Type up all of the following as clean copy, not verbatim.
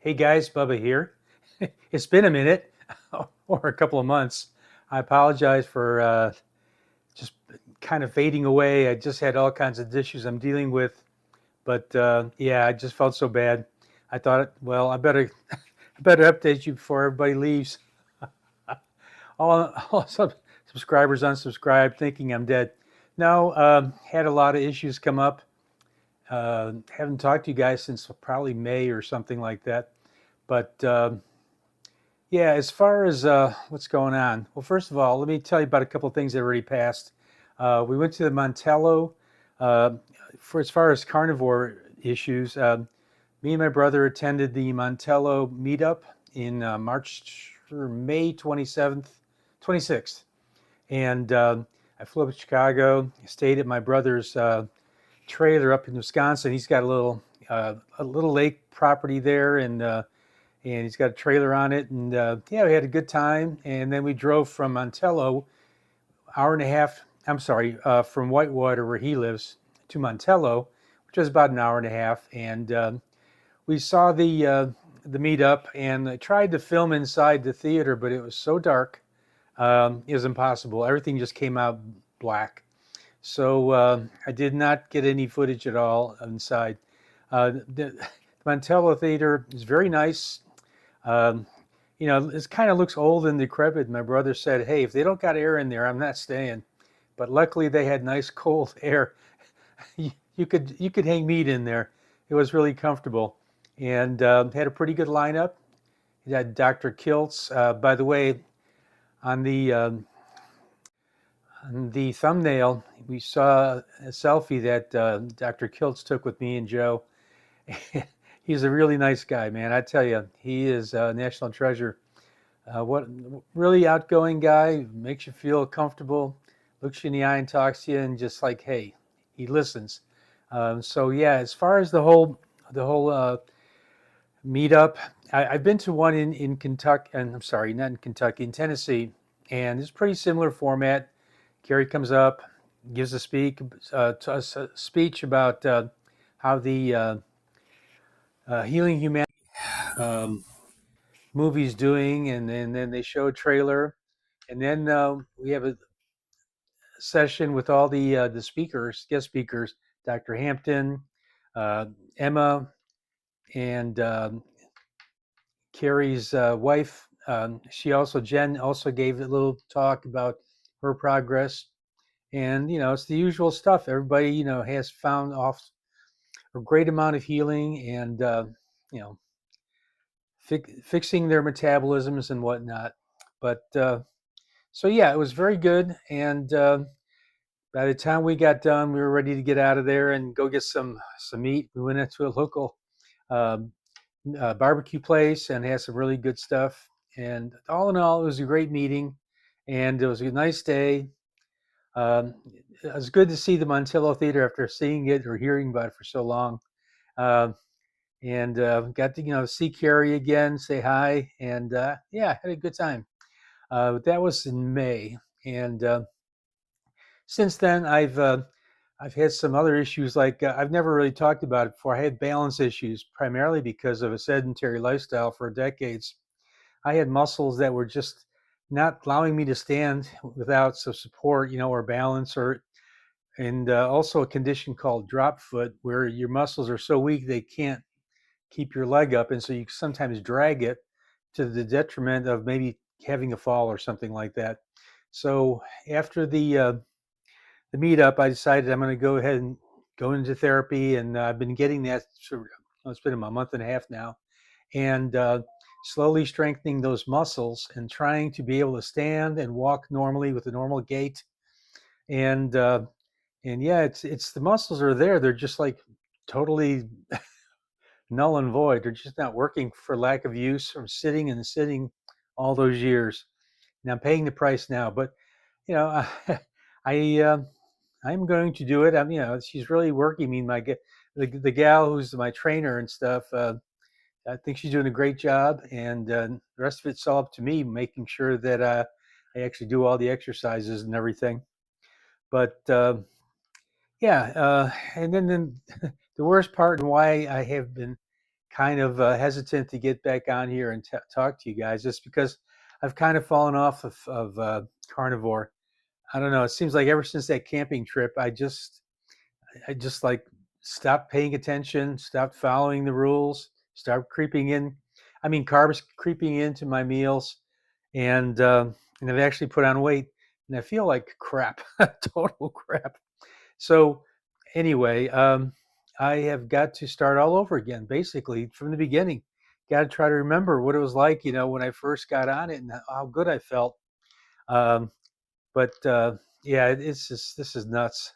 Hey guys, Bubba here. It's been a minute or a couple of months. I apologize for just kind of fading away. I just had all kinds of issues I'm dealing with, but yeah, I just felt so bad. I thought, well, I better I better update you before everybody leaves. All subscribers unsubscribed, thinking I'm dead. No, had a lot of issues come up. Haven't talked to you guys since probably May or something like that. But yeah, as far as what's going on, well, first of all, let me tell you about a couple of things that already passed. We went to the Montello uh, for as far as carnivore issues. Me and my brother attended the Montello meetup in March or May 27th, 26th, and I flew up to Chicago, stayed at my brother's trailer up in Wisconsin. He's got a little lake property there, and he's got a trailer on it. And yeah, we had a good time. And then we drove from Montello, hour and a half. I'm sorry, from Whitewater, where he lives, to Montello, which is about an hour and a half. And we saw the meetup, and I tried to film inside the theater, but it was so dark, it was impossible. Everything just came out black. So I did not get any footage at all inside. The Montello Theater is very nice. Um, it kind of looks old and decrepit. My brother said, "Hey, if they don't got air in there, I'm not staying." But luckily, they had nice cold air. You could hang meat in there. It was really comfortable, and had a pretty good lineup. You had Dr. Kiltz. By the way, on the thumbnail, we saw a selfie that Dr. Kiltz took with me and Joe. He's a really nice guy, man. I tell you, he is a national treasure. What really outgoing guy, makes you feel comfortable, looks you in the eye and talks to you, and just like, hey, he listens. So yeah, as far as the whole meetup, I've been to one in Kentucky, and I'm sorry, not in Kentucky, in Tennessee, and it's pretty similar format. Gary comes up, gives a speech about how the Healing Humanity um, movie's doing, and then they show a trailer, and then we have a session with all the speakers, guest speakers, Dr. Hampton, uh, Emma, and Carrie's wife. Jen also gave a little talk about her progress, and it's the usual stuff. Everybody has found off a great amount of healing, and you know fixing their metabolisms and whatnot. But so yeah, it was very good, and by the time we got done, we were ready to get out of there and go get some meat. We went into a local um, barbecue place and had some really good stuff. And all in all, it was a great meeting, and it was a nice day. Um, it was good to see the Montello Theater after seeing it or hearing about it for so long. Uh, and got to see Carrie again, say hi, and yeah, had a good time. That was in May, and since then I've had some other issues. Like I've never really talked about it before. I had balance issues primarily because of a sedentary lifestyle for decades. I had muscles that were just not allowing me to stand without some support, or balance, or and also a condition called drop foot, where your muscles are so weak they can't keep your leg up, and so you sometimes drag it to the detriment of maybe having a fall or something like that. So after the meetup, I decided I'm going to go ahead and go into therapy, and I've been getting that. It's been a month and a half now, and slowly strengthening those muscles and trying to be able to stand and walk normally with a normal gait. And yeah, it's the muscles are there. They're just like totally null and void. They're just not working for lack of use from sitting and sitting all those years. Now I'm paying the price now, but you know, I I'm going to do it. She's really working me. The gal who's my trainer and stuff. I think she's doing a great job, and the rest of it's all up to me, making sure that I actually do all the exercises and everything. But yeah, and then the worst part and why I have been kind of hesitant to get back on here and talk to you guys, just because I've kind of fallen off of carnivore. I don't know. It seems like ever since that camping trip, I just like stopped paying attention, stopped following the rules, stopped creeping in. I mean, carbs creeping into my meals, and I've actually put on weight, and I feel like crap, total crap. So anyway, I have got to start all over again, basically from the beginning. Got to try to remember what it was like, when I first got on it and how good I felt. Um, but yeah, it's just this is nuts.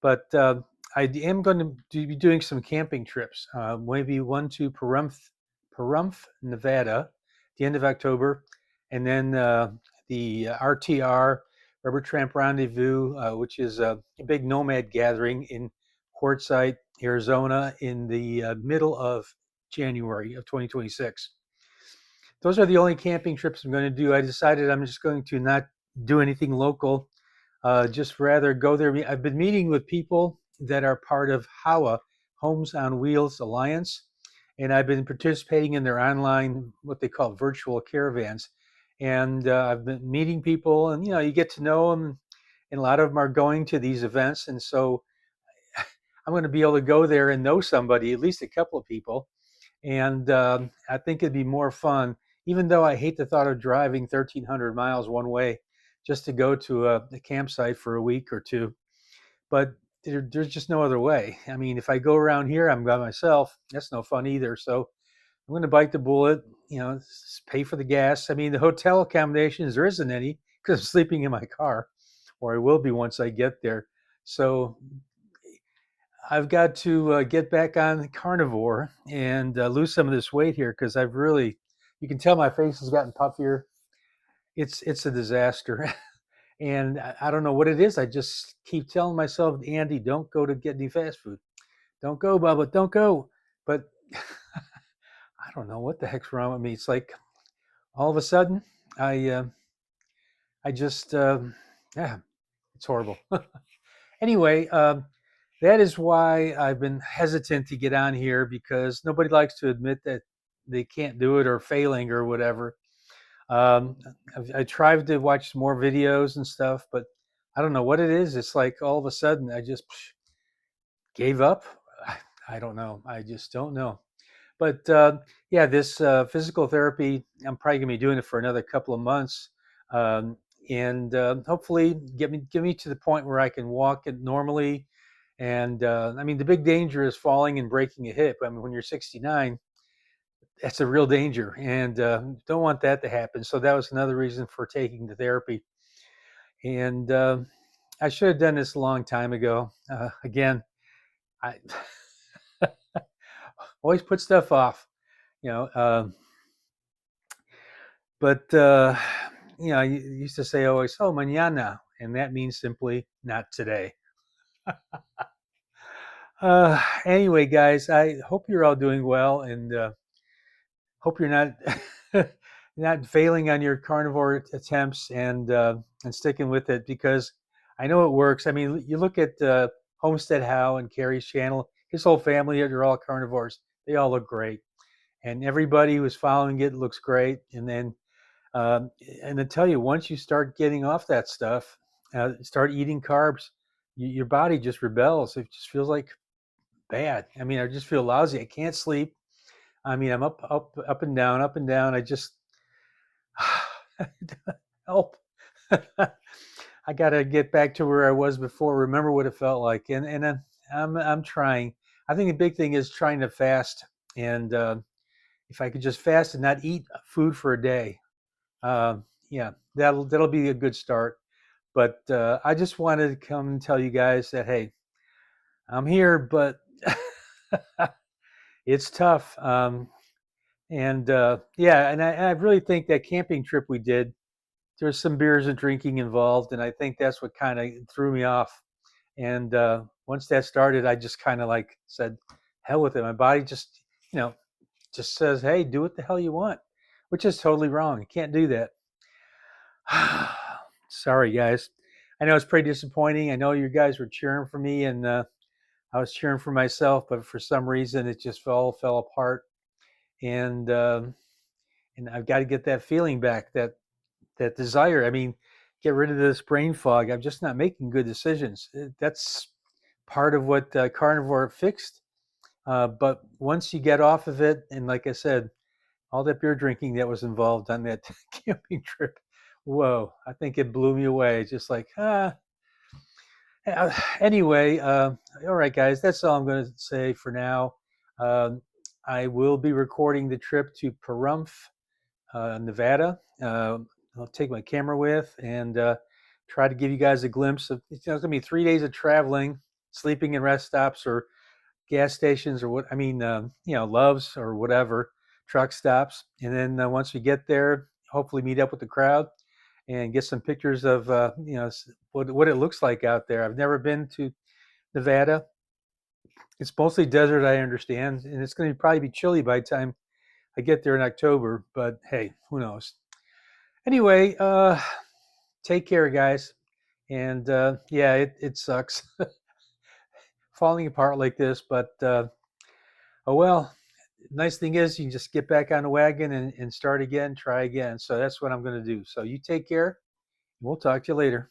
But I am going to be doing some camping trips. Maybe one to Pahrump, Nevada, at the end of October, and then the RTR, Rubber Tramp Rendezvous, which is a big nomad gathering in Quartzsite, Arizona, in the middle of January of 2026. Those are the only camping trips I'm going to do. I decided I'm just going to not do anything local, just rather go there. I've been meeting with people that are part of HOWA, Homes on Wheels Alliance, and I've been participating in their online, what they call virtual caravans. And I've been meeting people, and you get to know them, and a lot of them are going to these events, and so I'm going to be able to go there and know somebody, at least a couple of people, and I think it'd be more fun, even though I hate the thought of driving 1,300 miles one way just to go to a campsite for a week or two. But there's just no other way. I mean, if I go around here, I'm by myself. That's no fun either. So I'm going to bite the bullet, pay for the gas. I mean, the hotel accommodations, there isn't any because I'm sleeping in my car, or I will be once I get there. So I've got to get back on carnivore and lose some of this weight here because you can tell my face has gotten puffier. It's a disaster. And I don't know what it is. I just keep telling myself, Andy, don't go to get any fast food. Don't go, Bubba, don't go. But I don't know what the heck's wrong with me. It's like all of a sudden, I just, yeah, it's horrible. Anyway, that is why I've been hesitant to get on here because nobody likes to admit that they can't do it or failing or whatever. Um, I tried to watch more videos and stuff, but I don't know what it is. It's like all of a sudden I just gave up. I don't know. I just don't know. But yeah, this physical therapy, I'm probably gonna be doing it for another couple of months, um, and hopefully get me to the point where I can walk it normally. And I mean, the big danger is falling and breaking a hip. I mean, when you're 69, that's a real danger, and don't want that to happen. So that was another reason for taking the therapy. And I should have done this a long time ago. Again, I always put stuff off, you know. But I used to say always, "Oh, mañana," and that means simply not today. Anyway, guys, I hope you're all doing well, and hope you're not not failing on your carnivore attempts and sticking with it because I know it works. I mean, you look at Homestead How and Carrie's channel; his whole family are all carnivores. They all look great, and everybody who's following it looks great. Um, and I tell you, once you start getting off that stuff, start eating carbs, your body just rebels. It just feels like bad. I mean, I just feel lousy. I can't sleep. I mean, I'm up and down, up and down. I just help. I got to get back to where I was before. Remember what it felt like, and I'm trying. I think the big thing is trying to fast, and if I could just fast and not eat food for a day, yeah, that'll be a good start. But I just wanted to come and tell you guys that hey, I'm here, but it's tough. And yeah, and I really think that camping trip we did, there's some beers and drinking involved, and I think that's what kind of threw me off. And once that started, I just kind of like said, "Hell with it." My body just says, "Hey, do what the hell you want," which is totally wrong. You can't do that. Sorry, guys. I know it's pretty disappointing. I know you guys were cheering for me, and I was cheering for myself, but for some reason, it just fell apart. and and I've got to get that feeling back, that desire. I mean, get rid of this brain fog. I'm just not making good decisions. That's part of what carnivore fixed. But once you get off of it, and like I said, all that beer drinking that was involved on that camping trip, whoa, I think it blew me away. Just like, anyway, all right, guys, that's all I'm going to say for now. Um, I will be recording the trip to Pahrump, Nevada. I'll take my camera with and try to give you guys a glimpse of. It's going to be 3 days of traveling, sleeping in rest stops or gas stations or what. I mean, Loves or whatever, truck stops, and then once we get there, hopefully meet up with the crowd and get some pictures of what it looks like out there. I've never been to Nevada. It's mostly desert, I understand, and it's going to probably be chilly by the time I get there in October. But hey, who knows? Anyway, take care, guys. And yeah, it sucks falling apart like this, but oh well. Nice thing is, you can just get back on the wagon and start again, try again. So that's what I'm going to do. So you take care. We'll talk to you later.